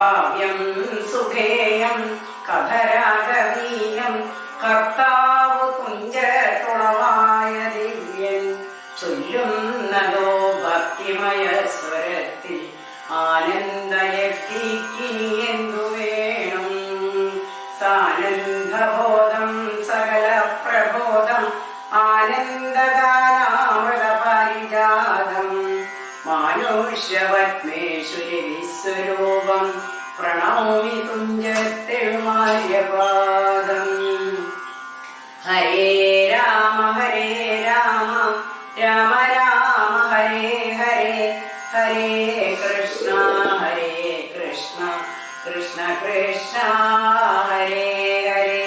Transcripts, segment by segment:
കാവ്യം സുഖേയം കഥരാഗവീയം കർത്താവ് കുഞ്ചത്തുളവായ ദിവ്യൻ ചൊല്ലുന്നതോ ഭക്തിമയ സ്വരത്തിൽ ആനന്ദയത്തിക്കിനി എന്തു വേണം. സാനന്ദബോധം സകല പ്രബോധം ആനന്ദഗാനാമൃത പാരിജാതം മാനുഷ്യപത്മേശ്വരി വിശ്വരൂപം പ്രണൗമി കുഞ്ചത്തെഴുമാര്യപാദം. ഹരേ രാമ രാമ രാമ ഹരേ ഹരേ, ഹരേ കൃഷ്ണ കൃഷ്ണ കൃഷ്ണ ഹരേ ഹരേ.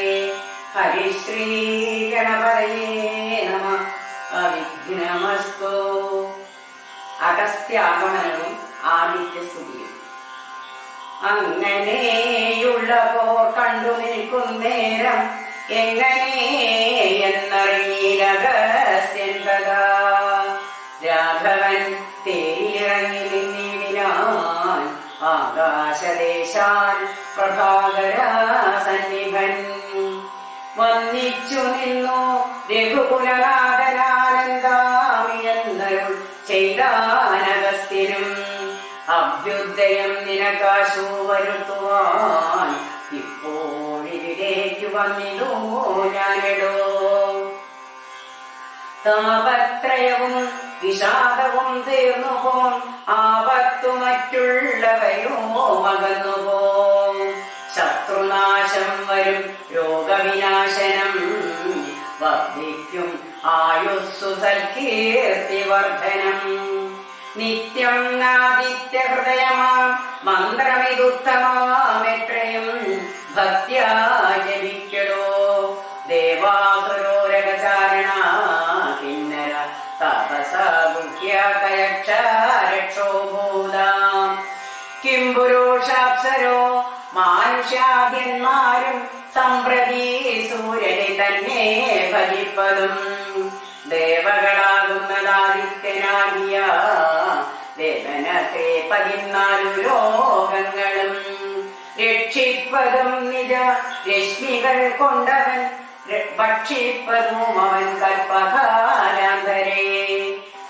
ഹരിശ്രീ ഗണപതയേ നമഃ. അവിഘ്നമസ്തു. അഗസ്ത്യാഗമനവും ആദിത്യസ്തുതിയും. അങ്ങനെയുള്ളപ്പോൾ കണ്ടു നിൽക്കുന്നേരം എങ്ങനെ എന്നറിയിലഗസ്ത്യൻ കഥാ. രാഘവൻ തേരിലിറങ്ങി നിന്നിടിനാൻ ആകാശദേശാൽ പ്രഭാകര സന്നിഭൻ. വന്നിച്ചു നിന്നു രഘുകുലനാഥനാനന്ദാമിയെന്നരുൾ ചെയ്താനഗസ്ത്യനും. അഭ്യുദയം നിനക്കാശു വരുത്തുവാൻ ഇപ്പോഴിവിടേക്കു വന്നിടൂ ഞാനിടോ. താപത്രയവും വിഷാദവും തീർന്നുപോം, ആപത്തു മറ്റുള്ളവയോ മകന്നുപോം. ശത്രുനാശം വരും രോഗവിനാശനം, വർദ്ധിക്കും ആയുസ്സു സൽകീർത്തി വർദ്ധനം. നിത്യം ആദിത്യ ഹൃദയമാം മന്ത്രമിതുത്തമാമെത്രയും ഭക്ത്യാ ജപിക്കടോ. ദേവാസുരോരകചാരണ കിന്നര തപസ രക്ഷോഭൂതാം. കിം പുരുഷാപ്സരോ മാനുഷ്യാഭ്യന്മാരും സംപ്രതി സൂര്യനെ തന്നെ ഭജിപ്പതും. ദേവകളാകുന്നതാദിത്യനാകിയ ദേവനത്തെ 14 ലോകങ്ങളും രക്ഷിപ്പതും നിജ രശ്മികൾ കൊണ്ടവൻ ഭക്ഷിപ്പതും അവൻ കൽപ്പകാലാന്തരേ.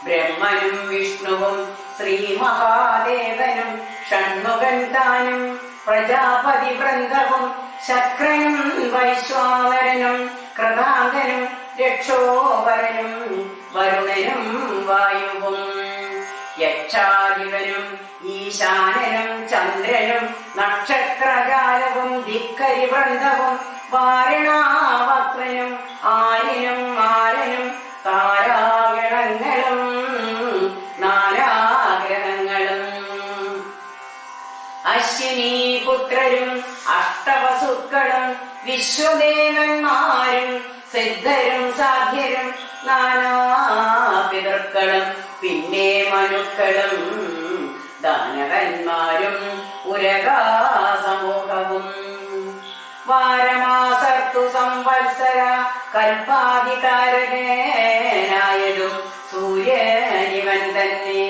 ബ്രഹ്മനും വിഷ്ണുവും ശ്രീ മഹാദേവനും ഷൺമുഖൻ താനും പ്രജാപതി വൃന്ദവും ശക്രനും വൈശ്വാനരനും കൃതാന്തനും രക്ഷോവരനും വരുണനും വായുവും യക്ഷാദിവനും ഈശാനനും ചന്ദ്രനും നക്ഷത്രജാലവും ധിക്കരി വൃന്ദവും വാരണാവക്രനും ആര്യനും മാരനും താരാഗണങ്ങളും നാനാഗ്രഹങ്ങളും അശ്വിനി പുത്രരും അഷ്ടവസുക്കളും വിശ്വദേവന്മാരും സിദ്ധരും സാധ്യരും നാനാപിതൃക്കളും പിന്നെ മനുക്കളും ദാനവന്മാരും ഉരകാസമൂഹവും. വാരമാസർത്തു സംവത്സര കൽപ്പാധികാരകനായതും സൂര്യനിവൻ തന്നെ.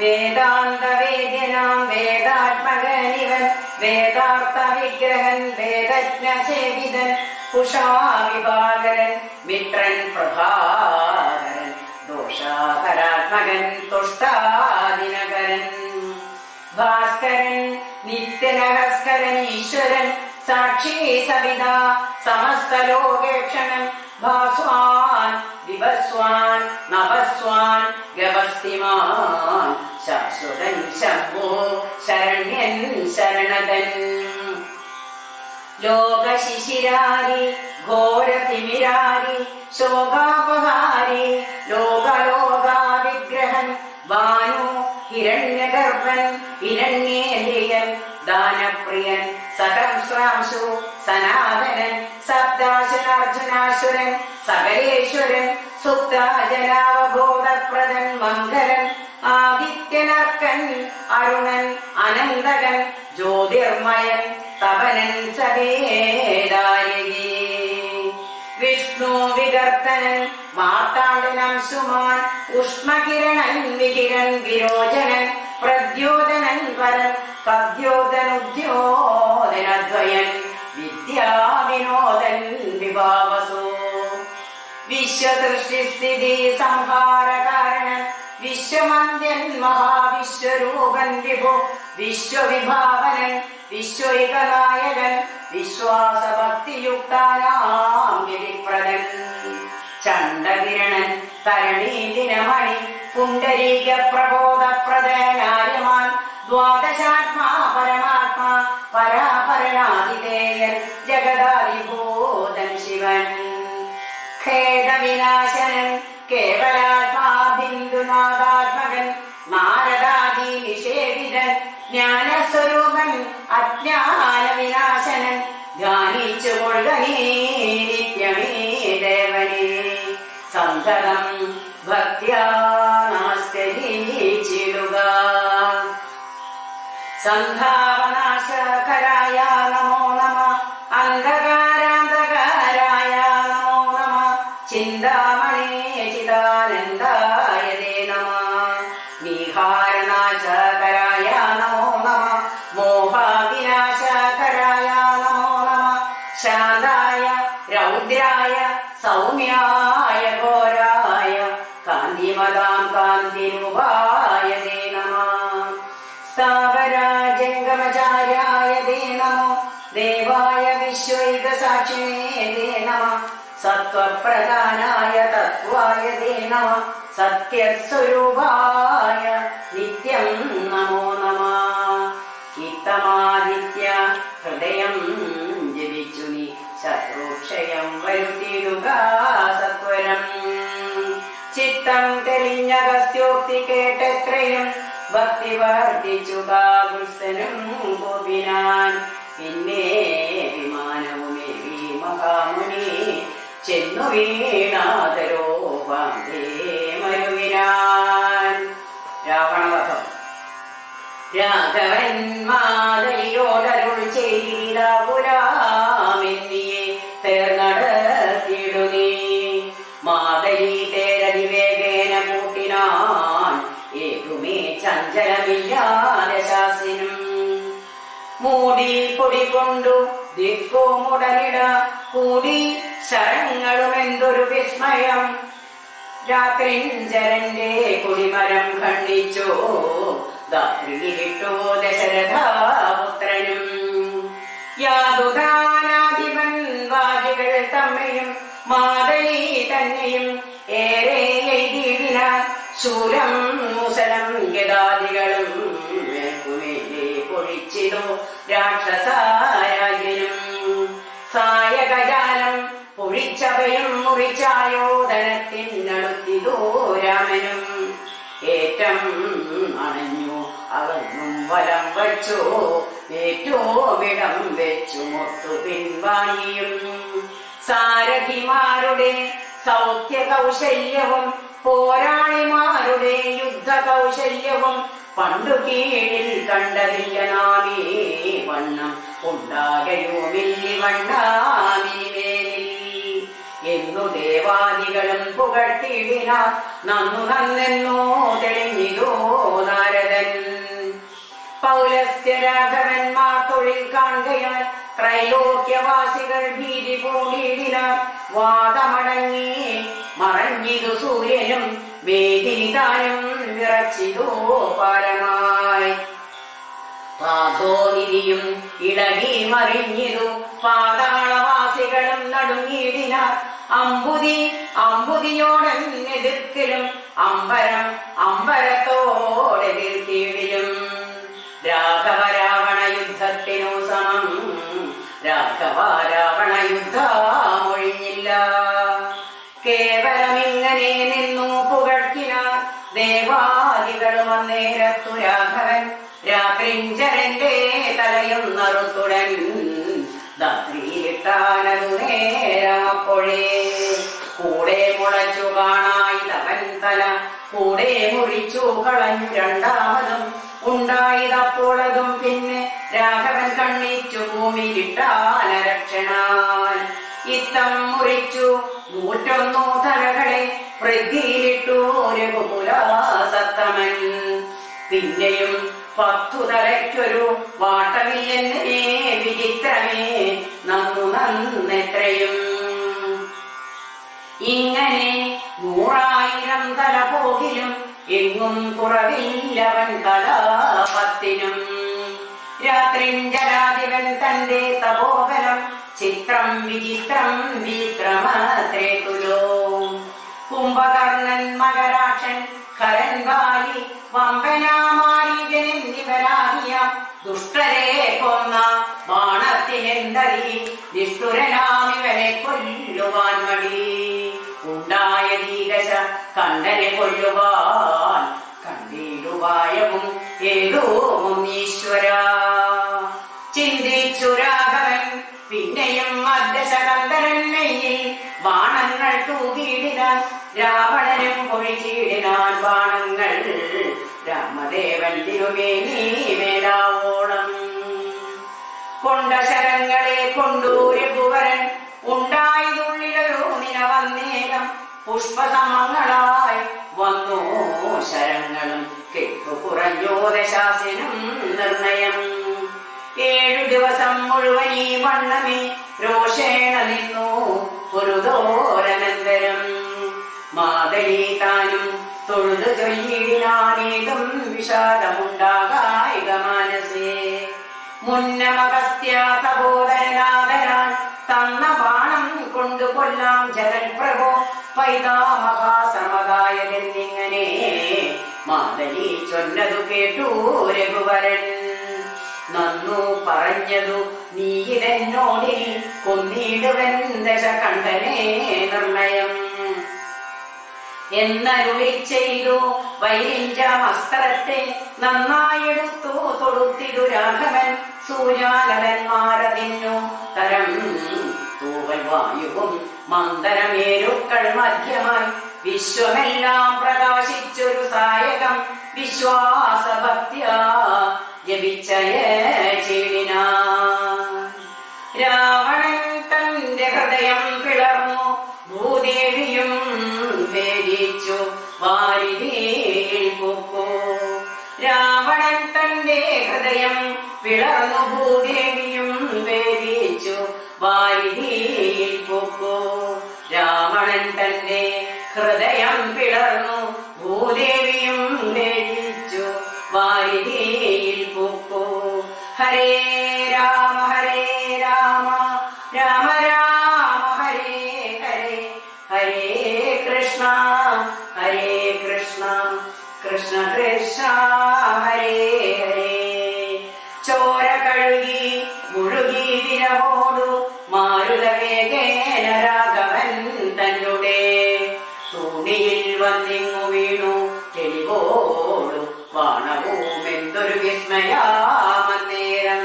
വേദാന്തവേദ്യനാം വേദാത്മകനിവൻ വേദാർത്ഥ വിഗ്രഹൻ വേദജ്ഞ സേവിതൻ കുഷാവിഭാകരൻ മിത്രൻ പ്രഭാകരൻ ദോഷാകരാത്മകൻ തുഷ്ടാദിനകരൻ. ഭാസ്കരൻ നിത്യനഹസ്കരൻ ഈശ്വരൻ സാക്ഷി സവിത സമസ്ത ലോകേക്ഷണൻ ഭാസ്വാൻ ദിവസ്വാൻ നഭസ്വാൻ ഗവസ്തിമാൻ ശാശ്വതൻ ശംഭോ ശരണ്യൻ ശരണതൻ. ലോകശിശിരാരി ഘോരതിമിരാരി ശോകാപഹാരി ലോകലോകാവിഗ്രഹൻ ഭാനു ഹിരണ്യഗർഭൻ ഹിരണ്യേന്ദ്രിയൻ ദാനപ്രിയൻ സഹസ്രാംശു സനാതനൻ സപ്താശനാർജുനാസുരൻ സകലേശ്വരൻ സുപ്താജനാവബോധപ്രദൻ മംഗലൻ ആദിത്യനർക്കൻ അരുണൻ അനന്തകൻ ജ്യോതിർമയൻ തപനൻ സവേദായകി. വിഷ്ണു വികർത്തനൻ മാർത്താണ്ഡനംശുമാൻ ഉഷ്മകിരണൻ വികിരൻ വിരോചനൻ പ്രദ്യോതനൻ വരൻ പദ്യോതനോ വിശ്വസൃഷ്ടിസ്ഥിതി സംഹാരകാരണൻ വിശ്വമന്ത്യൻ മഹാവിശ്വരൂപൻ വിഭു വിശ്വവിഭാവനൻ വിശ്വൈകനായകൻ വിശ്വാസഭക്തിയുക്താനാം വിധിപ്രദൻ ചണ്ഡകിരണൻ തരണീതിനമണി പുണ്ടരീക പ്രബോധപ്രദനാര്യമാൻ ദ്വാദശാത്മാ പരമാത്മാ പരാപരനാതിഥേയൻ ജഗദാധിഭൂതൻ ശിവൻ ഖേദവിനാശനൻ കേവലാത്മാ ബിന്ദുനാഥാത്മകൻ നാരദാദി നിഷേധിതൻ ജ്ഞാനസ്വരൂപൻ അജ്ഞാന വിനാശനൻ ധ്യാനിച്ചു കൊള്ളനീ നിത്യമേ ദേവനേ സന്തതം ഭക്ത്യാ നമസ്കരിച്ചിടുക സന്ധാവനാശകരായ നമോ നമ അന്ധകാരാന്ധകാരായ നമോ നമ ചിന്താമണി ചിദാനന്ദായ നമ വിഹാരനാശകരായ നമോ നമ മോഹവിനാശകരായ നമോ നമ ശാന്തായ രൗദ്രായ സൗമ്യായ ഘോരായ കാന്തിമതാം കാന്തിരൂപായ നമ സ്ഥാവരാജംഗമചാര്യായ നമോ ദേവായ വിശ്വൈകസാക്ഷിണേ നമ സത്വപ്രധാനായ തത്വായ നമ സത്യസ്വരൂപായ നിത്യം നമോ നമ ചിത്തമാദിത്യ ഹൃദയം ജപിച്ചു നീ ശത്രുക്ഷയം വരുത്തിടുക സത്വരം ചിത്തം തെളിഞ്ഞ ഗസ്ത്യോക്തി കേട്ടെത്രയും ഭക്തി വർദ്ധിച്ചുക ഗുൽസനും ഗോപിനാൻ പിന്നെ വിമാനവുമേവി മഹാമുനി ചെന്നു വീണാതരോ വന്ദേ മരുവിനാൻ രാവണവധം രാഘവൻ മാതലിയോടരുൾ ചെയ്ത പുരാമെന്നിയെ തേർന്നടത്തിടുനീ മാതലി തേരതിവേഗേന കൂട്ടിനാൻ ഏകുമേ ചഞ്ചലമില്ലാതെ ശാസിനും മൂടി പൊടി കൊണ്ടു ദിക്കുമുടനിട കൂടി ശരങ്ങളും എന്തൊരു വിസ്മയം രാത്രിഞ്ചരന്റെ കുടിമരം ഖണ്ഡിച്ചോ ദാത്രിയിലിട്ടോ ദശരഥാപുത്രനും യാതുദാനാധിപൻ വാജികൾ തമ്മിയും മാതലി തന്നെയും ഏറെ എഴുതിയിടിനാൻ ശൂലം മുസലം ഗദാദികളും മേൽക്കുമേലെ പൊഴിച്ചിതോ രാക്ഷസാരാജനും സായകജാലം പൊഴിച്ചവയും മുറിച്ചായോധനത്തിനടുത്തിതോ രാമനും ഏറ്റം അണഞ്ഞു അകന്നും വലം വച്ചോ ഏറ്റോ വിടം വെച്ചു മൊത്തു പിൻവാങ്ങിയും സാരഥിമാരുടെ സൗഖ്യ കൗശല്യവും പോരാളിമാരുടെ യുദ്ധ കൗശല്യവും പണ്ടു കീഴിൽ കണ്ടതില്ല നാമേ വണ്ണം ഉണ്ടാകയുമില്ലി വണ്ണാമിനിമേലിൽ എന്നു ദേവാദികളും പുകഴ്ത്തിയിടിന നന്നു നന്നെന്നോ തെളിഞ്ഞിതോ നാരദൻ പൗലസ്ത്യ രാഘവന്മാർ തൊഴിൽ കാണുകയാൽ ത്രൈലോക്യവാസികൾ ഭീതി പൂണ്ടിയിടിന വാദമടങ്ങി മറഞ്ഞിതു സൂര്യനും വേദിനിതാനും വിറച്ചിതോ പാരമായി പാതോനിധിയും ഇളകി മറിഞ്ഞിതു പാതാളവാസികളും നടുങ്ങിയിടിനാർ അമ്പുതിയോടൻ എതിർക്കലും അമ്പരത്തോടെതിർത്തിയിടിലും രാഘവ രാവണ യുദ്ധത്തിനു സമം രാഘവ രാവണ യുദ്ധമൊഴിഞ്ഞില്ല കേവലമിങ്ങനെ നിന്നു പുകഴ്ത്തിനാർ ദേവാദികളും അന്നേരത്തു രാഘവൻ രാത്രിഞ്ചരന്റെ തലയും നറുത്തുടൻ ദാത്രിയിലിട്ടാനതു നേരമപ്പോഴേ കൂടെ മുളച്ചു കാണായിതവൻ തല കൂടെ മുറിച്ചു കളഞ്ഞു രണ്ടാമതും ഉണ്ടായതപ്പോളതും പിന്നെ രാഘവൻ കണ്ണിച്ചു ഭൂമിയിലിട്ടാനരക്ഷണാൻ ഇത്തം മുറിച്ചു 101 തലകളെ വൃദ്ധിയിലിട്ടു രഘുകുലാസത്തമൻ പിന്നെയും 10 തലയ്ക്കൊരു വാട്ടമില്ലെന്നേ വിചിത്രമേ നന്നു നന്നെത്രയും ഇങ്ങനെ 100,000 തല പോകിലും എങ്ങും കുറവില്ലവൻ കലാപത്തിനും. രാത്രിഞ്ജരാധിപൻ തന്റെ തപോബലം ചിത്രം വിചിത്രം വിക്രമത്രേ തുലോ. കുംഭകർണൻ മകരാക്ഷൻ ഖരൻ ബാലി വമ്പനാമാരീജൻ എന്നിവരാകിയ ദുഷ്ടരെ കൊന്ന ബാണത്തിനെന്തരി നിഷ്ഠുരനാമിവനെ കൊല്ലുവാൻ മടി. ഉണ്ടായ ദീകശ കണ്ണനെ കൊല്ലുവാൻ കണ്ടിടുവായവും ഏതോവും ഈശ്വര. ചിന്തിച്ചു രാഘവൻ പിന്നെയും മദ്ദശകന്ധരൻ നെയ്യിൽ ബാണങ്ങൾ തൂകിയിടിനാൻ രാവണനും പൊഴിച്ചിടിനാൻ ബാണങ്ങൾ രാമദേവൻ തിരുമേനി മേലാവോളം. കൊണ്ട ശരങ്ങളെ കൊണ്ടു രഘുവരൻ ഉണ്ടായതുള്ളിലൊരു നിലവന്നേരം പുഷ്പസമങ്ങളായി വന്നു ശരങ്ങളും കെട്ടു കുറഞ്ഞോ ദശാസിനും നിർണയം. 7 ദിവസം മുഴുവൻ ഈ വണ്ണമേ രോഷേണ നിന്നു ഒരു ദോരനന്തരം. മാതലി താനും തൊഴുതു ചൊല്ലിടിനാനേതും വിഷാദമുണ്ടാകായിക മനസ്സേ. മുന്നമഗസ്ത്യ തപോധനാദരാൻ തന്ന ബാണം കൊണ്ടു കൊല്ലാം ജഗൽപ്രഭോ പൈതാമഹാശ്രമദായകെന്നിങ്ങനെ മാതലി ചൊല്ലതു കേട്ടു രഘുവരൻ. നന്നു പറഞ്ഞതു നീ ഇതെന്നോടിൽ കൊന്നിടുവൻ ദശകണ്ഠനെ നിർണയം എന്നരുളി ചെയ്തു. വൈരിഞ്ചമസ്ത്രത്തെ നന്നായെടുത്തു തൊടുത്തിടു രാഘവൻ. സൂര്യാനന്മാരതിന്നു തരം തൂവൽ വായുവും മന്ദരമേരുക്കൾ മധ്യമായി വിശ്വമെല്ലാം പ്രകാശിച്ചൊരു സായകം വിശ്വാസഭക്ത്യാ ജപിച്ചയച്ചിടിനാൻ. രാവണൻ തന്റെ ഹൃദയം പിളർന്നു ഭൂദേവിയും വേദിച്ചു വാരിധിയിൽ പൊക്കു. രാവണൻ തന്റെ ഹൃദയം പിളർന്നു ഭൂദേവിയും വേദിച്ചു വാരിധിയിൽ പൊക്കു. രാവണൻ തന്റെ ഹൃദയം പിളർന്നു ഭൂദേവിയും വേദിച്ചു വാരിധിയിൽ പൊക്കു. ഹരേ രാമ രാമ രാമ ഹരേ ഹരേ ഹരേ കൃഷ്ണ കൃഷ്ണ കൃഷ്ണ ഹരേ ഹരേ. ചോര കഴുകി മുഴുകി ദിനമോടു മാരുതവേഗേന രാഘവൻ തന്നെ തൂണിയിൽ വന്നിങ്ങു വീണു തെളിവോടു വാണവും എന്തൊരു വിസ്മയാമന്നേരം.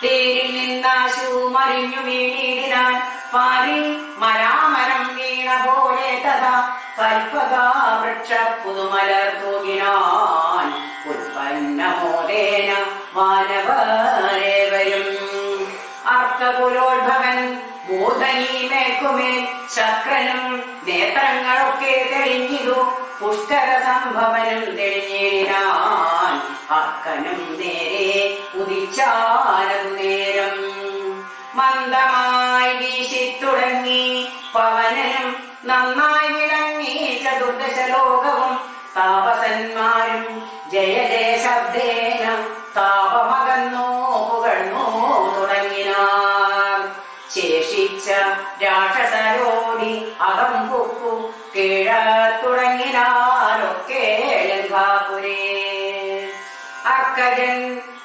തേരിൽ നിന്നാശു മറിഞ്ഞു വീണിടിനാൻ പാരിൽ മരാമരം വീണ പോലെ തഥാ കൽപ്പകാ വൃക്ഷ പുതുമലർ തൂകിനാൻ ഉൽപ്പന്നമോദേന മാനവരേവരും. അർക്കകുലോത്ഭവൻ മൂർധനീമേക്കുമേൽ ശക്രനും നേത്രങ്ങളൊക്കെ തെളിഞ്ഞിതു. പുഷ്കര സംഭവനും തെളിഞ്ഞിടിനാൻ അർക്കനും നേരെ ഉദിച്ചാനതു നേരം. മന്ദമായി വീശിത്തുടങ്ങി പവനനും നന്നായി വിളങ്ങി ചതുർദശലോകവും താപസന്മാരും ജയ ജയ ശബ്ദേന താപമകന്നോ പുകഴ്ന്നോ തുടങ്ങിനാർ. ശേഷിച്ച രാക്ഷസരോടി അകം പൊക്കു കീഴ തുടങ്ങിനാരൊക്കെ ലങ്കാപുരേ. അർക്കജൻ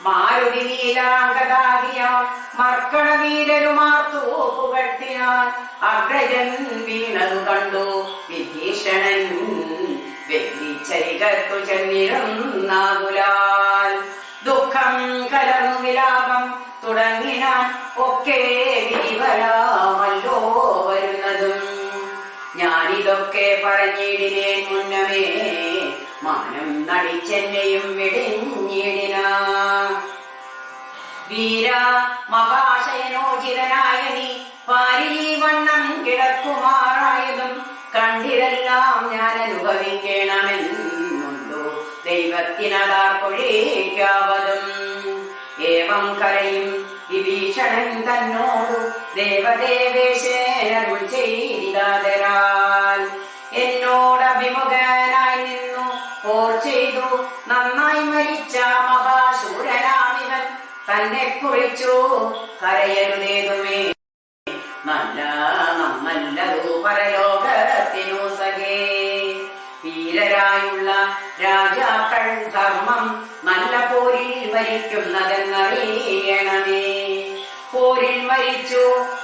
മാരുതി നീലാംഗതാകിയാൽ മർക്കണവീരരുമാർത്തു പുകഴ്ത്തിനാൻ. അഗ്രജൻ വീണതു കണ്ടു വിഭീഷണൻ വ്യക്തിച്ചരികത്തു ചെന്നിരുന്നാകുലാൽ. ദുഃഖം കലർന്നു വിലാപം തുടങ്ങിനാൻ ഒക്കെ വിവരാമല്ലോ വരുന്നതും. ഞാനിതൊക്കെ പറഞ്ഞിടിനേൻ മുന്നമേ മാനം നടിച്ചെന്നെയും വെടിഞ്ഞിടിന. വീര മഹാശയനോചിതനായ നീ പാരിലീ വണ്ണം കിടക്കുമാറായതും കണ്ടിരെല്ലാം ഞാൻ അനുഭവിക്കണമെന്നുണ്ടോ ദൈവത്തിനതാർപ്പൊഴിക്കാവതും. ഏവം കരയും വിഭീഷണൻ തന്നോടു ദേവദേവേശേനരുൾ ചെയ്തിതാദരാൽ എന്നോടഭിമുഖനായി നിന്നു പോർ ചെയ്തു നന്നായി മരിച്ച മഹാശൂരനാമിവൻ തന്നെ കുറിച്ചു കരയരുതേതുമേ നല്ലതു പരലോകത്തിനു സഖേ വീരരായുള്ള രാജാക്കൾ ധർമ്മം നല്ല പോരിൽ വരിക്കുന്നതെന്നറിയണമേ പോരിൽ മരിച്ചു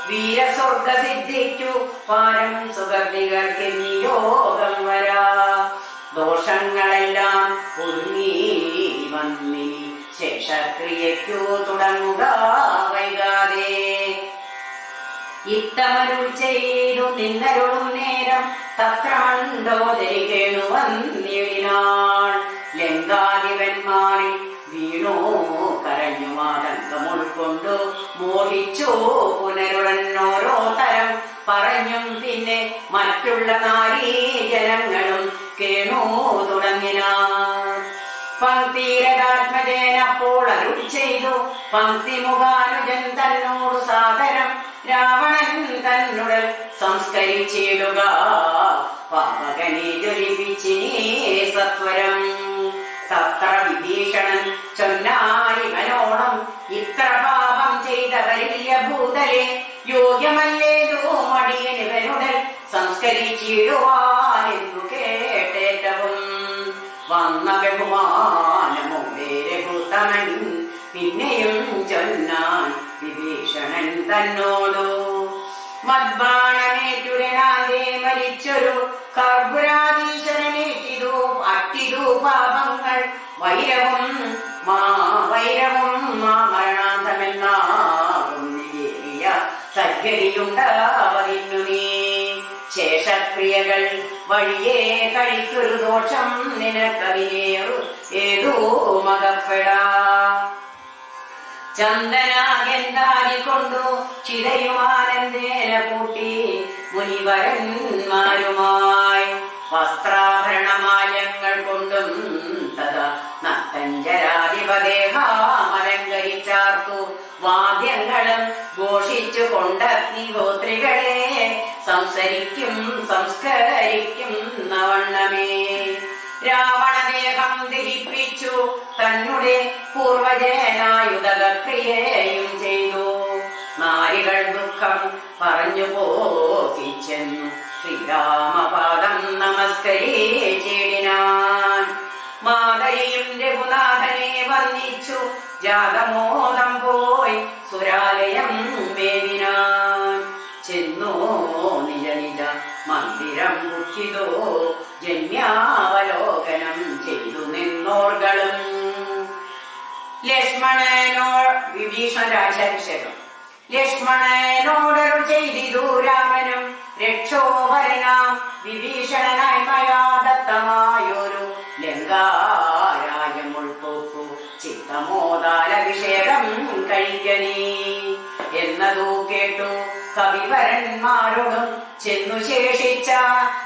വീരസ്വർഗ സിദ്ധിക്കു പാരം സുഗർദികൾക്ക് നിയോഗം വരാ ദോഷങ്ങളെല്ലാം ഒതുങ്ങി വന്നി ശേഷക്രിയയ്ക്കു തുടങ്ങുക വൈകാതെ ഇത്തമരുൾ ചെയ്തു നിന്നരുളും നേരം തത്രമണ്ടോദരി കേണുവന്നിടിനാൾ ലങ്കാധിപന്മാരിൽ വീണു കരഞ്ഞു മാതങ്കം ഉൾക്കൊണ്ടു മോഹിച്ചു പുനരുടനോരോ തരം പറഞ്ഞും പിന്നെ മറ്റുള്ള നാരീജനങ്ങളും കേണു തുടങ്ങിനാർ പങ്ക്തിരകാത്മജേനപ്പോൾ അരുൾ ചെയ്തു പങ്ക്തിമുഖാനുജൻ തന്നോടു സാദരം രാവണൻ തന്നുടൽ സംസ്കരിച്ചിടുക പാവകനെ ജ്വലിപ്പിച്ചിനേ സത്വരം തത്ര വിഭീഷണൻ ചൊന്നാരിവനോണം ഇത്ര പാപം ചെയ്തവരില്ല ഭൂതലെ യോഗ്യമല്ലേതോ മടിയനിവനുടൽ സംസ്കരിച്ചിടുവാനെന്നു കേട്ടേറ്റവും വന്ന ബഹുമാനമോടെ രഘുത്തമൻ പിന്നെയും ചൊന്നാൻ വിഭീഷണൻ തന്നോടു മദ്ബാണമേറ്റുരനാകെ മരിച്ചൊരു കർപ്പുരാധീശ്വരനേറ്റിതു അറ്റിതു പാപങ്ങൾ വൈരവും മരണാന്തമെന്നാകും സദ്ഗതിയുണ്ടാവതിന്നു നീ ശേഷക്രിയകൾ വഴിയേ കഴിക്കൊരു ദോഷം നിനക്കതിനേറു ഏതോ മകപ്പെടാ ചന്ദനാകെന്താരി കൊണ്ടു ചിതയുമാനന്ദേന കൂട്ടി മുനിവരന്മാരുമായി വസ്ത്രാഭരണമാലങ്ങൾ കൊണ്ടും തഥാ നത്തഞ്ചരാധിപദേഹാമലങ്കരിച്ചാർത്തു വാദ്യങ്ങളും ഘോഷിച്ചു കൊണ്ടഗ്നിഹോത്രികളെ സംസ്കരിക്കും നവണ്ണമേ രാവണദേഹം ദഹിപ്പിച്ചു തന്നെ പൂർവജനായുധക്രിയയും ചെയ്തു നാരികൾ ദുഃഖം പറഞ്ഞു പോകിച്ചെന്നു ശ്രീരാമപാദം നമസ്കരിച്ചിടിനാൻ മാതരിയും രഘുനാഥനെ വന്ദിച്ചു ജാതമോദം പോയി സുരാലയം മേവിനാൻ ചെന്നോ നിജ നിജ മന്ദിരം മുഖിതോ ജന്യാവലോകനം ചെയ്തു നിന്നോർകളും വിഭീഷണരാജാഭിഷേകം ലക്ഷ്മണനോടൊരു ചെയ്തിതു രാമനും രക്ഷോവരനാം വിഭീഷണനായി മയാ ദത്തമായൊരു ലങ്കാരായം ഉൾപ്പോക്കു ചിത്തമോദാലഭിഷേകം കഴിക്കണീ എന്നതു കേട്ടു കവിവരന്മാരോടും ചെന്നു ശേഷിച്ച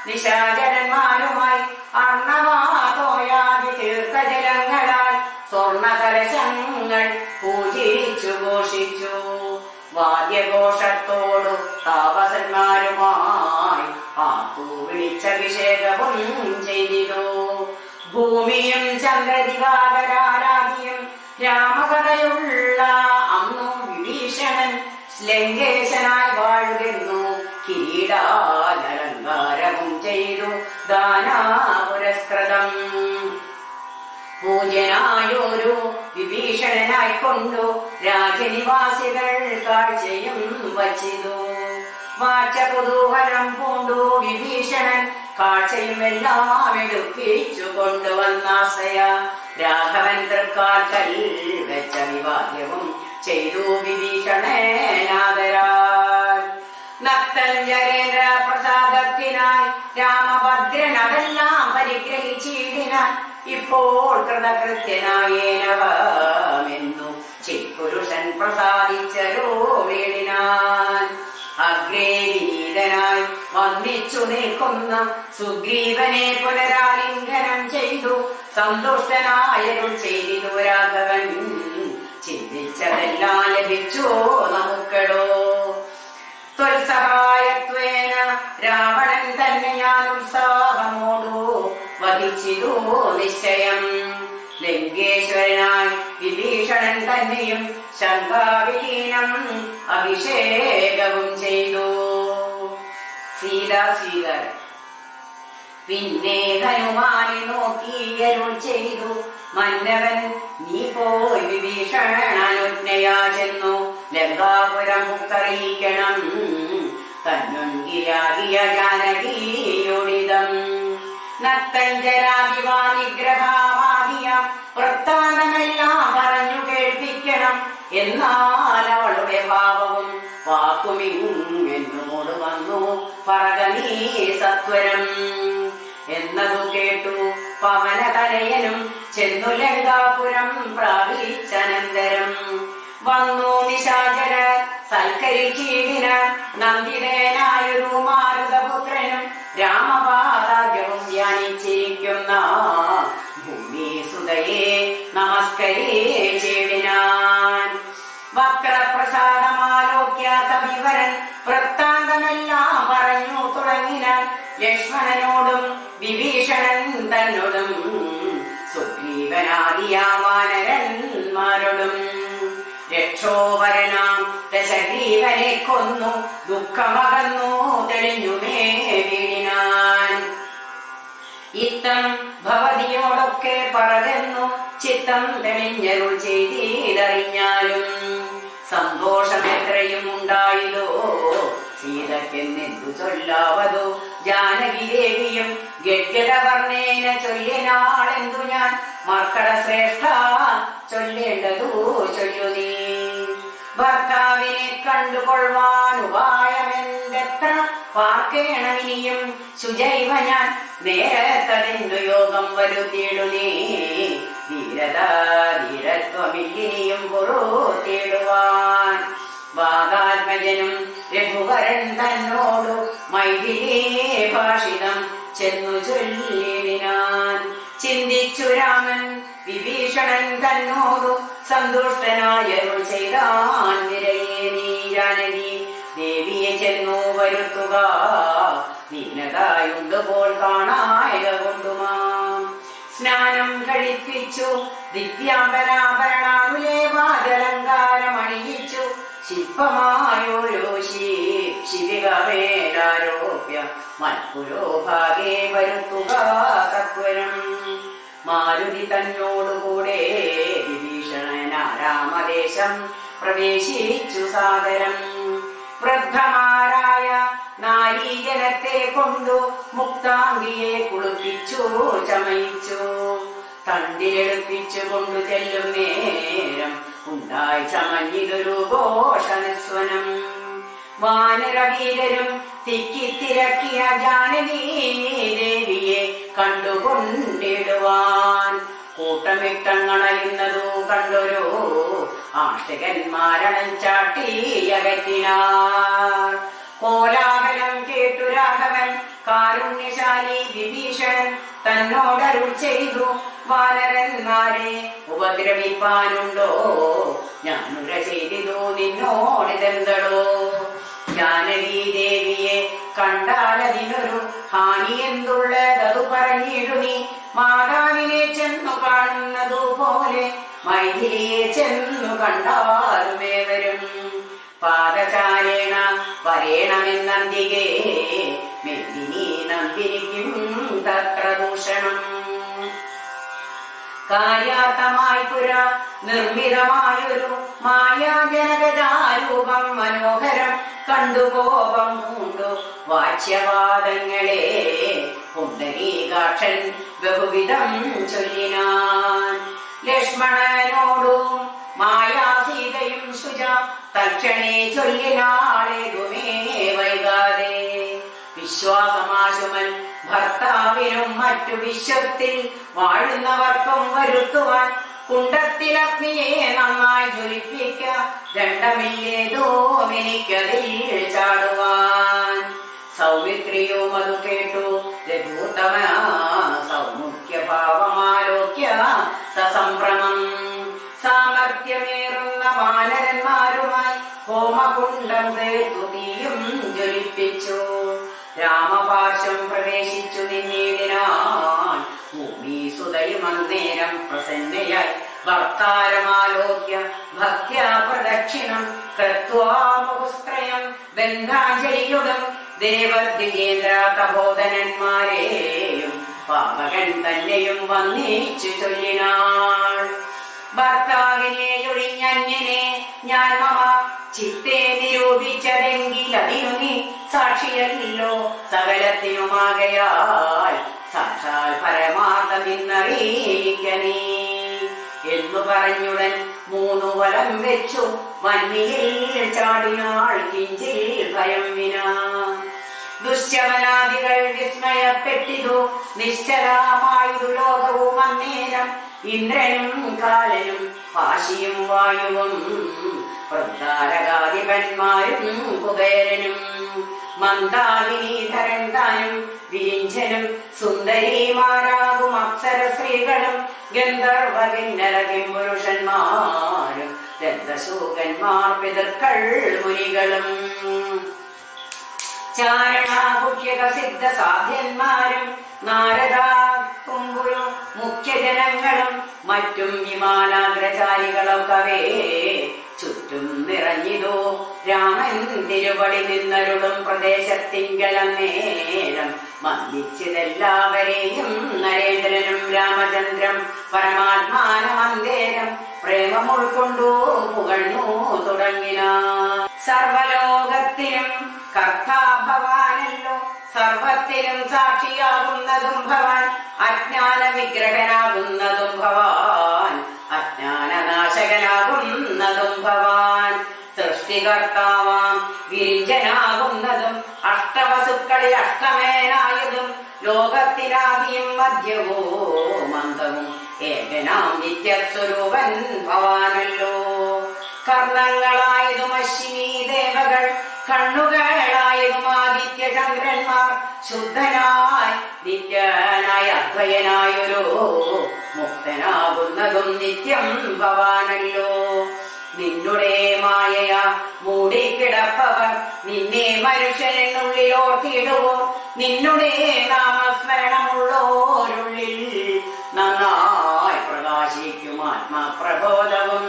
നിശാചരന്മാരുമായി അർണവാതോയാതി തീർത്ഥജലങ്ങളാൽ സ്വർണകലശങ്ങൾ പൂജിച്ചു ഘോഷിച്ചു വാദ്യഘോഷത്തോടു താപസന്മാരുമായി ആത്തു വിളിച്ചഭിഷേകവും ചെയ്തിതു ഭൂമിയും ചന്ദ്രദിവാകരാരാധിയും രാമകഥയുള്ള അന്നു വിഭീഷണൻ ലങ്കേശനായി വാഴുകെന്നു കിരീടാലങ്കാരവും ചെയ്തു ദാനാപുരസ്കൃതം പൂജനായൊരു വിഭീഷണനായി കൊണ്ടു രാജനിവാസികൾ കാഴ്ചയും വച്ചിതു വാച്ച കുതൂഹലം പൂണ്ടു വിഭീഷണൻ കാഴ്ചയും എല്ലാം എടുപ്പിച്ചു കൊണ്ടുവന്നാശ്രയ രാഘവൻ തൃക്കാൽക്കൽ വെച്ച വിവാദ്യവും ചെയ്തു വിഭീഷണനാദരാൽ നക്തഞ്ജരേന്ദ്ര പ്രസാദത്തിനായി രാമഭദ്രനതെല്ലാം പരിഗ്രഹിച്ചിടിനാൻ ഇപ്പോൾ കൃതകൃത്യനായേനവമെന്നു ചിത്പുരുഷൻ പ്രസാദിച്ചരോ വീടിനാൻ അഗ്രേ വിനീതനായി വന്ദിച്ചു നിൽക്കുന്ന സുഗ്രീവനെ പുനരാലിംഗനം ചെയ്തു സന്തുഷ്ടനായരുൾ ചെയ്തിതു രാഘവൻ ചിന്തിച്ചതെല്ലാം ശോഭിച്ചു നമുക്കടോ. ത്വൽസഹായത്വേന രാവണൻ തന്നെ ഞാൻ ഉത്സാഹമോടു വധിച്ചിതു നിശ്ചയം. ലങ്കേശ്വരനായി വിഭീഷണൻ തന്നെയും ശങ്കാവിഹീനം അഭിഷേകവും ചെയ്തു. സീതാസ്വീകാരം. പിന്നെ ഹനുമാനെ നോക്കിയരുൾ ചെയ്തു, മന്നവൻ നീ പോയി വിഭീഷണനുജ്ഞയാ ചെന്നു ലങ്കാപുരം മുക്കറിയിക്കണം. തന്നുങ്കിലാകിയ ജാനകിയോടിതം നത്തഞ്ചരാതിവാനിഗ്രഹമാകിയ വൃത്താന്തമെല്ലാം പറഞ്ഞു കേൾപ്പിക്കണം. എന്നാൽ അവളുടെ ഭാവവും വാക്കുമിങ്ങെന്നോട് വന്നു പറക നീ സത്വരം. എന്നതു കേട്ടു പവനതനയനും ചെന്നു ലങ്കാപുരം പ്രാപിച്ചനന്തരം. വന്നു നിശാചര സൽക്കരിച്ചീടിന നന്ദിതനായൊരു മാരുതപുത്രനും രാമപാദാഗ്രവും ധ്യാനിച്ചിരിക്കുന്ന ഭൂമിസുതയെ നമസ്കരിച്ചിടിനാൻ. വക്രപ്രസാദമാലോക്യാത്ത വിവരൻ വൃത്താന്തമെല്ലാം പറഞ്ഞു തുടങ്ങിനാൻ. ലക്ഷ്മണനോടും വിഭീഷണൻ തന്നോടും സുഗ്രീവനാദിയ വാനരന്മാരോടും രക്ഷോവരനാം ദശഗ്രീവനെ കൊന്നു ദുഃഖമകന്നു തെളിഞ്ഞുമേ വീണിനാൻ. ഇത്തം ഭവതിയോടൊക്കെ പറകെന്നു ചിത്തം തെളിഞ്ഞരുൾ ചെയ്തറിഞ്ഞാലും സന്തോഷമെത്രയും ഉണ്ടായതോ സീതക്കെന്നെന്തു ചൊല്ലാവതോ. ജാനകി ദേവിയും ഗദ്ഗദവർണ്ണേന ചൊല്ലിനാളെന്തു ഞാൻ മർക്കട ശ്രേഷ്ഠ ചൊല്ലേണ്ടതു ചൊല്ലു നീ. ഭർത്താവിനെ കണ്ടുകൊള്ളുവാൻ ഉപായമെന്തെത്ര പാർക്കേണമിനിയും ശുചൈവ ഞാൻ നേരത്തതിന്നു യോഗം വരുത്തിയിടു നീ. ധീരത്വമില്ലിനിയും പുറത്തിടുവാൻ. വാഗാത്മജനും രഘുവരൻ തന്നോടു മൈഥിലീ ഭാഷിതം ചെന്നു ചൊല്ലിടിനാൻ. ചിന്തിച്ചു രാമൻ വിഭീഷണൻ തന്നോടു സന്തുഷ്ടനായരുൾ ചെയ്താൻ. നിരയേ നീ ജാനകി ദേവിയെ ചെന്നു വരുത്തുക, ദീനതായുണ്ടുപോൾ കാണായക കൊണ്ടുമാം. സ്നാനം കഴിപ്പിച്ചു ദിവ്യാംബരാഭരണാനുലേവാദലങ്കാരമണിയിച്ചു ശില്പമായോരോ ശിവികവേലാരോപ്യ മൽപുരോഭാഗേ വരുത്തുക സത്വരം. മാരുതി തന്നോടുകൂടെ വിഭീഷണനാരാമദേശം പ്രവേശിച്ചു സാദരം. വൃദ്ധമാരായ നാരീജനത്തെ കൊണ്ടു മുക്താംഗിയെ കുളിപ്പിച്ചു ചമയിച്ചു. തണ്ടിലെടുപ്പിച്ചു കൊണ്ടു ചെല്ലും നേരം ഉണ്ടായി ചമഞ്ഞിതൊരു ഘോഷനസ്വനം. വാനരവീരരും തിക്കിത്തിരക്കിയ ജാനകി ദേവിയെ കണ്ടുകൊണ്ടിടുവാൻ. കൂട്ടമിട്ടങ്ങണയുന്നതു കണ്ടൊരു ആഷ്ടകന്മാരണം ചാട്ടിയകറ്റിനാർ. കോലാഹലം കേട്ടു രാഘവൻ കാരുണ്യശാലി വിഭീഷണൻ തന്നോടരുൾ ചെയ്തു, വാനരന്മാരെ ഉപദ്രവിപ്പാനുണ്ടോ? ഞാനുര ചെയ്തിതു നിന്നോടിതെന്തടോ? ജാനകി ദേവിയെ കണ്ടാലതിനൊരു ഹാനി എന്തുള്ളതതു പറഞ്ഞിടുനി. മാതാവിനെ ചെന്നു കാണുന്നതു പോലെ മൈഥിലിയെ ചെന്നു കണ്ടാലുമേവരും. പാദചാരേണ വരേണമെന്നന്തികേ മെല്ലിനി നന്ദിരിക്കും തത്ര ദൂഷണം. കാര്യാർത്ഥമായി പുര നിർമ്മിതമായൊരു മായാജനകജാരൂപം മനോഹരം കണ്ടു കോപം പൂണ്ടു വാച്യവാദങ്ങളെ പുണ്ടരീകാക്ഷൻ ബഹുവിധം ചൊല്ലിനാൻ. ലക്ഷ്മണനോടും മായാസീതയും ശുച തക്ഷണേ ചൊല്ലിനാളേതുമേ വൈകാതെ. വിശ്വാസമാശുമൻ ഭർത്താവിനും മറ്റു വിശ്വത്തിൽ വാഴുന്നവർക്കും വരുത്തുവാൻ. കുണ്ടത്തിലഗ്നിയെ നന്നായി ജ്വലിപ്പിക്ക, ദണ്ഡമില്ലേതോ എനിക്കതിൽ ചാടുവാൻ. സൗമിത്രിയും അതു കേട്ടു രഘുത്തമ സൗമുഖ്യ ഭാവമാലോക്യ സസംഭ്രമം. സാമർത്ഥ്യമേറുന്ന വാനരന്മാരുമായി ഹോമകുണ്ഡം തീർത്തു തീയും ജ്വലിപ്പിച്ചു. രാമപാർശ്വം പ്രവേശിച്ചു നിന്നീടിനാൻ ഭൂമിസുതയും അന്നേരം പ്രസന്നയായി ഭർത്താരമാലോക്യ ഭക്ത്യാ പ്രദക്ഷിണം കൃത്വാ മുഹുസ്ത്രയം ബന്ധാഞ്ജലിയുടും ദേവദ്വിജേന്ദ്ര തപോധനന്മാരെയും പാവകൻ തന്നെയും വന്നിച്ചു ചൊല്ലിനാൾ. ഭർത്താവിനെയൊഴിഞ്ഞന്യനെ ഞാൻ മമ ചിത്തെ നിരൂപിച്ചതെങ്കിൽ അതിനു നീ സാക്ഷിയല്ലോ സകലത്തിനുമാകയാൽ സാക്ഷാൽ പരമാർത്ഥമെന്നറിയിക്കനീ എന്നു പറഞ്ഞുടൻ 3 വലം വെച്ചു വന്യയിൽ ചാടിനാൾ കിഞ്ചിൽ ഭയം വിനാ. ദുശ്ശവനാദികൾ വിസ്മയപ്പെട്ടിതു നിശ്ചലമായതു ലോകവും അന്നേരം. ഇന്ദ്രനും കാലനും പാശിയും വായുവും വൃന്ദാരകാധിപന്മാരും കുബേരനും മന്ദാകിനീധരൻ താനും വിരിഞ്ചനും സുന്ദരീമാരാകും അപ്സര സ്ത്രീകളും ഗന്ധർവ കിന്നര കിംപുരുഷന്മാരും രക്തശൂകന്മാർ പിതൃക്കൾ മുനികളും ചാരണാകുക്യക സിദ്ധ സാധ്യന്മാരും നാരദാ കുംഭുരു മുഖ്യജനങ്ങളും മറ്റും വിമാനാഗ്രചാരികളൊക്കവേ ചുറ്റും നിറഞ്ഞിതോ. രാമൻ തിരുവടി നിന്നരുളും പ്രദേശത്തിങ്കലന്നേരം വന്ദിച്ചതെല്ലാവരെയും നരേന്ദ്രനും രാമചന്ദ്രം പരമാത്മാനമന്തേരം പ്രേമം ഉൾക്കൊണ്ടു പുകഴ്ന്നു തുടങ്ങിന. സർവലോകത്തിനും കർത്താ ഭവാനല്ലോ സർവത്തിനും സാക്ഷിയാകുന്നതും ഭവാൻ അജ്ഞാന വിഗ്രഹനാകുന്നതും ഭവാൻ അജ്ഞാനനാശകനാകുന്നതും ഭവാൻ സൃഷ്ടികർത്താവാം വിരിഞ്ചനാകുന്നതും അഷ്ടവസുക്കളിൽ അഷ്ടമേനായതും ലോകത്തിനാദിയും മധ്യവോ മന്ദവും ഏകനാം നിത്യസ്വരൂപൻ ഭവാനല്ലോ. കർണങ്ങളായതും അശ്വിനി ദേവകൾ കണ്ണുകളായതും ആദിത്യ ചന്ദ്രന്മാർ ശുദ്ധനായി നിത്യനായ അദ്വയനായൊരു മുക്തനാകുന്നതും നിത്യം ഭവാനല്ലോ. നിന്നുടെ മായ മൂടിക്കിടപ്പവർ നിന്നെ മനുഷ്യനുള്ളിലോർത്തിടുവോ നിന്നുടെ നാമസ്മരണമുള്ളോരുള്ളിൽ നന്നായി പ്രകാശിക്കും ആത്മപ്രബോധവും.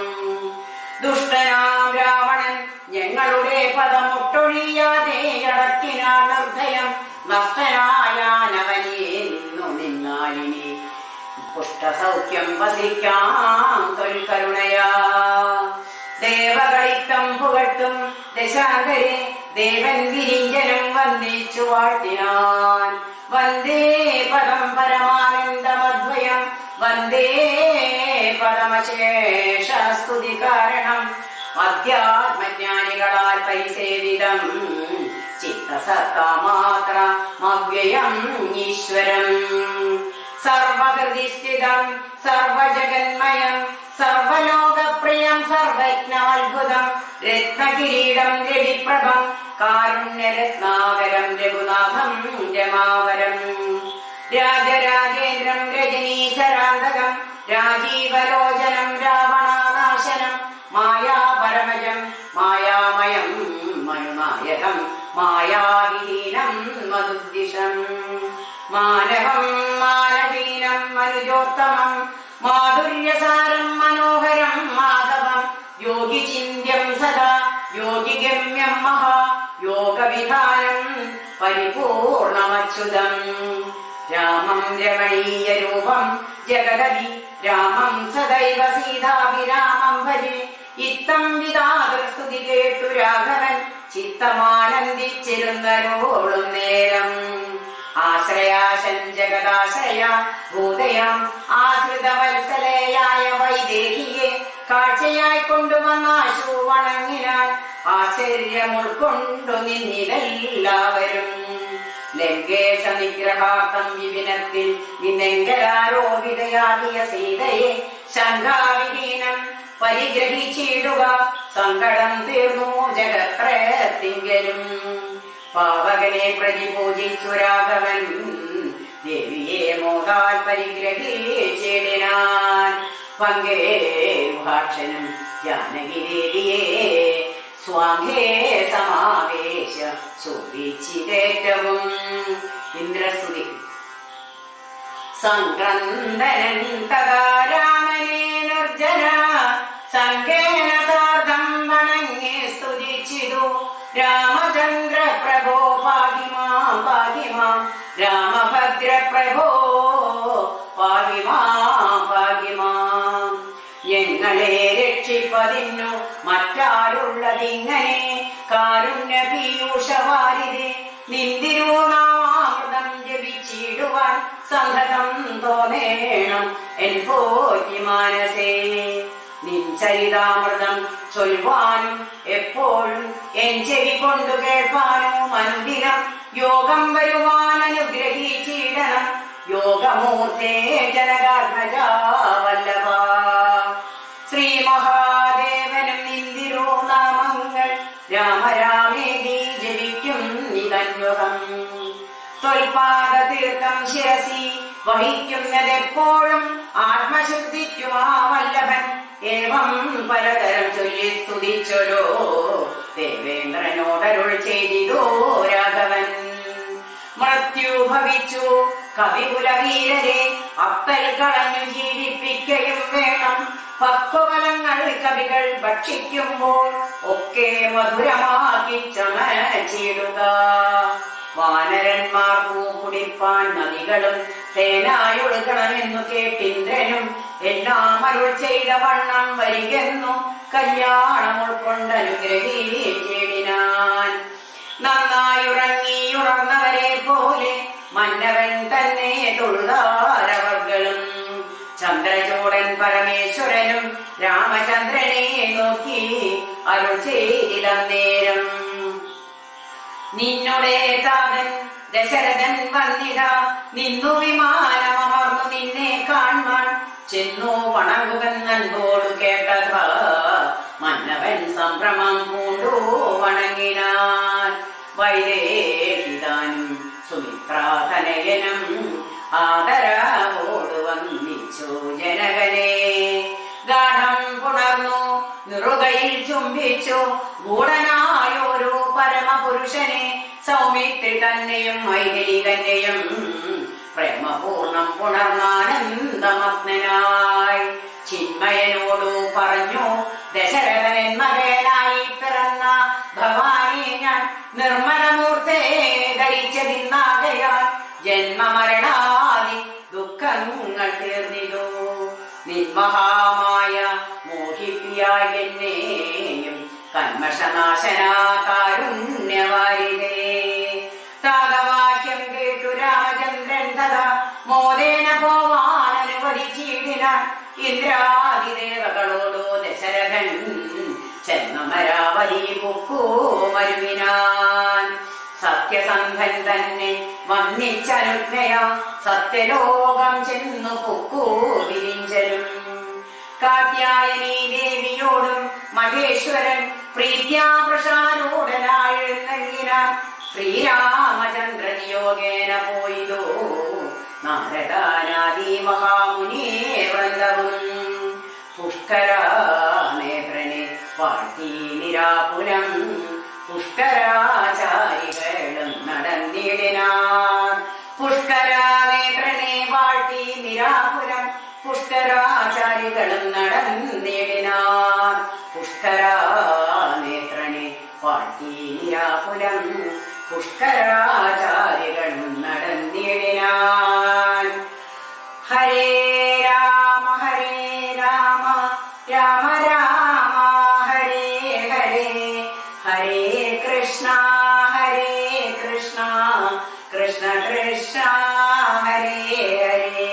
ദുഷ്ടനാം രാവണൻ ഞങ്ങളുടെ പദമൊട്ടൊഴിയാതെ അടക്കിനാൾ നിർഭയം നഷ്ടനായാനവനിന്നു നിന്നാലിനി പുഷ്ടസൗഖ്യം വസിക്കാം തൊൽക്കരുണയാ. ദേവകളിത്തം പുകട്ടും ദശാകരെ ദേവൻ വിരിഞ്ചനം വന്ദിച്ചു വാഴ്ത്തിനാൻ. വന്ദേ പദം പരമാനന്ദമദ്വയം വന്ദേ പദമശേഷസ്തുതി കാരണം അധ്യാത്മജ്ഞാനികളാൽ പരിസേവിതം ചിത്തസത്താമാത്രമവ്യയം ഈശ്വരം. സർവകൃതിസ്ഥിതം സർവജഗന്മയം സർവലോകപ്രിയം സർവജ്ഞാത്ഭുതം രത്നകിരീടം രവിപ്രഭം കാരുണ്യരത്നാകരം രഘുനാഥം രമാവരം. രാജരാജേന്ദ്രം രജനീശരാന്തകം രാജീവലോചനം രാവണാനാശനം മായാപരമജം മായാമയം മനുനായകം മായാവിഹീനം മധുദ്ദിശം. മാനവം മാനവീനം മനുജോത്തമം മാധുര്യസാരം മനോഹരം മാധവം. യോഗിചിന്യം സദാ യോഗിഗമ്യം മഹാ യോഗവിധാനം പരിപൂർണമച്യുതം. രാമം രമണീയ രൂപം ജഗദപി രാമം സദൈവ സീതാഭിരാമം ഭജേ. ഇത്തം വിധാതൃസ്തുതി കേട്ടു രാഘവൻ ചിത്തമാനന്ദിച്ചിരുന്നരോളും നേരം. ആശ്രയാശൻ ജഗദാശ്രയ ഭൂതയാം ആശ്രിതവത്സലയായ വൈദേഹിയെ കാഴ്ചയായി കൊണ്ടുവന്നാശു വണങ്ങിനാൻ. ആശ്ചര്യം ഉൾക്കൊണ്ടു നിന്നിലെല്ലാവരും. ലങ്കേശ നിഗ്രഹാർത്ഥം വിപിനത്തിൽ നിന്നെങ്കലാരോപിതയാകിയ സീതയെ ശങ്കാവിഹീനം പരിഗ്രഹിച്ചിടുക സങ്കടം തീർന്നു ജഗത്രയത്തിങ്കലും. പാവകനെ പ്രതിപൂജിച്ചു രാഘവൻ ദേവിയെ മോദാൽ പരിഗ്രഹിച്ചിടിനാൻ. പങ്കേ ഭാക്ഷനും ജാനകിദേവിയെ സ്വാംഗേ സമാവേശ ശോഭിച്ചിതേറ്റവും. ഇന്ദ്രസ്തുതി. സംക്രന്ദനൻ തഥാ രാമനെ നിർജ്ജന സംഘേന സാർദ്ധം വണങ്ങി സ്തുതിച്ചിതു. രാമചന്ദ്ര പ്രഭോ പാഹിമാം പാഹിമാം രാമഭദ്ര പ്രഭോ പാഹിമാം പാഹിമാം. ഞങ്ങളെ രക്ഷിപ്പതിന്നു മറ്റാരുള്ളതിങ്ങനെ കാരുണ്യ പീയൂഷവാരിതെ നിന്തിരുനാമാമൃതം ജപിച്ചിടുവാൻ സംഘം തോന്നേണം എൻ പോയി മാനസേ. നിൻ ചരിതാമൃതം ചൊല്ലുവാനും എപ്പോഴും എൻ ചെവി കൊണ്ടു കേൾപ്പാനും അനുദിനം യോഗം വരുവാൻ അനുഗ്രഹിച്ചിടണം. യോഗമൂർത്തേ ജനകാത്മജ വല്ലഭ. ശ്രീ മഹാദേവനും നിന്തിരുനാമങ്ങൾ രാമരാമേതി ജപിക്കും നിതന്യുഗം. തൊൽപാദ തീർത്ഥം ശിരസി വഹിക്കുന്നതെപ്പോഴും ആത്മശുദ്ധിക്കുമാ വല്ലഭൻ. ഏവം പലതരം ചൊല്ലി സ്തുതിച്ചൊരോ ദേവേന്ദ്രനോടരുൾ ചെയ്തിതോ രാഘവൻ. മൃത്യു ഭവിച്ചു കവികുലവീരരെ അപ്പൽ കളഞ്ഞു ജീവിപ്പിക്കുകയും വേണം. പക്വഫലങ്ങൾ കവികൾ ഭക്ഷിക്കുമ്പോൾ ഒക്കെ മധുരമാക്കി ചമച്ചിടുക. വാനരന്മാർ പൂ കുടിപ്പാൻ നദികളും തേനായൊഴുകണമെന്നു കേട്ടിന്ദ്രനും എല്ലാം അരുൾ ചെയ്ത വണ്ണം വരികെന്നു കല്യാണം ഉൾക്കൊണ്ടനുഗ്രഹിച്ചിടിനാൻ. നന്നായുറങ്ങിയുറങ്ങവരെ പോലെ മന്നവൻ തന്നെ തൊഴുതാരവർകളും. ചന്ദ്രചൂടൻ പരമേശ്വരനും രാമചന്ദ്രനെ നോക്കി അരുൾ ചെയ്തിടന്നേരം. നിന്നുടെ താതൻ ദശരഥൻ വന്നിത നിന്നു വിമാനമർന്നു നിന്നെ കാൺമാൻ ചെന്നു വണങ്ങുവെന്നോടു കേട്ടത മന്നവൻ സംഭ്രമം പൂണ്ടു വണങ്ങിനാൻ. വൈദേഹിതാനും സുമിത്രാതനയനും ആദരവോടു വന്നിച്ചു ജനകനെ. ഗാഠം പുണർന്നു നിറുകയിൽ ചുംബിച്ചു ഗൂഢനായൊരു പരമപുരുഷനെ. സൗമിത്രി തന്നെയും മൈഥിലി തന്നെയും പ്രേമപൂർണം പുണർന്നാനന്ദമഗ്നായി ചിന്മയനോടു പറഞ്ഞു. ദശരഥൻ മകനായി പിറന്ന ഭവാനി ഞാൻ നിർമ്മലമൂർത്തേ ധരിച്ചതിന്നാകയാൽ ജന്മമരണാദി ദുഃഖങ്ങൾ തീർന്നിതു. നിന്മഹാമായ മോഹിപ്പിയായി എന്നെയും കന്മഷനാശന കാരുണ്യവാരിതേ. താതവാക്യം കേട്ടു രാമചന്ദ്രൻ തഥാ മോദേന പോവാൻ അനുവദിച്ചിടിനാൻ. ഇന്ദ്രാദിദേവകളോടോ ദശരഥൻ ചെന്നമരാവതി പൊക്കൂ മരുവിനാൻ. സത്യസന്ധൻ തന്നെ വന്നിച്ചനുജ്ഞയ സത്യലോകം ചെന്നു പൊക്കൂ വിരിഞ്ചലും. കാത്യായനീ ദേവിയോടും മഹേശ്വരൻ പ്രീത്യാപ്രസാരോടനായെഴുന്നള്ളിനാൻ. ശ്രീരാമചന്ദ്രൻ യോഗേന പോയിതോ നാരദാനാദി മഹാമുനി വൃന്ദവും. പുഷ്കരാനേത്രനെ വാഴ്ത്തി നിരാകുലം പുഷ്കരാചാരികളും നടന്നിടിനാർ. പുഷ്കരാനേത്രനെ വാഴ്ത്തി നിരാകുലം പുഷ്കരാചാരികളും നടന്നിടിനാർ. പുഷ്കരാനേത്രനെ വാഴ്ത്തി നിരാകുലം പുഷ്കരാചാരികളും നടന്നിടിനാൻ. ഹരേ രാമ രാമ രാമ ഹരേ ഹരേ ഹരേ കൃഷ്ണ കൃഷ്ണ കൃഷ്ണ ഹരേ ഹരേ.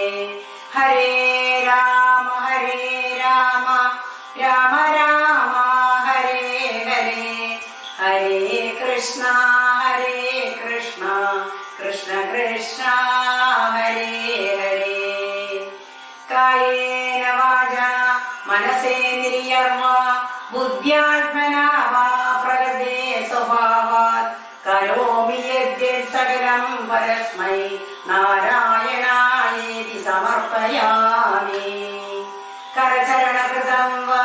ഹരേ രാമ രാമ രാമ ഹരേ ഹരേ ഹരേ കൃഷ്ണ കൃഷ്ണ കൃഷ്ണ ഹരേ ഹരേ. കായേന വാചാ മനസേന്ദ്രിയർമ്മ ബുദ്ധ്യാത്മനാ വാ പ്രകൃതേ സ്വഭാവാത് കരോമി യദ്യത് സകലം പരസ്മൈ നാരായണായേതി സമർപ്പയാമി. കരചരണകൃതം വാ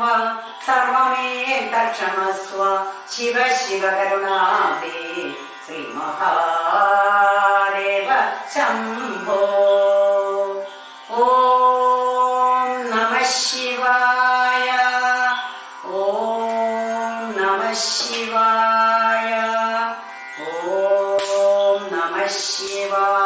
വാ സർവമേ തക്ഷമസ്വ ശിവ ശിവ കരുണാദേ ശ്രീ മഹാദേവ ശംഭോ. ഓം നമഃ ശിവായ. ഓം നമഃ ശിവായ. ഓം നമഃ ശിവായ.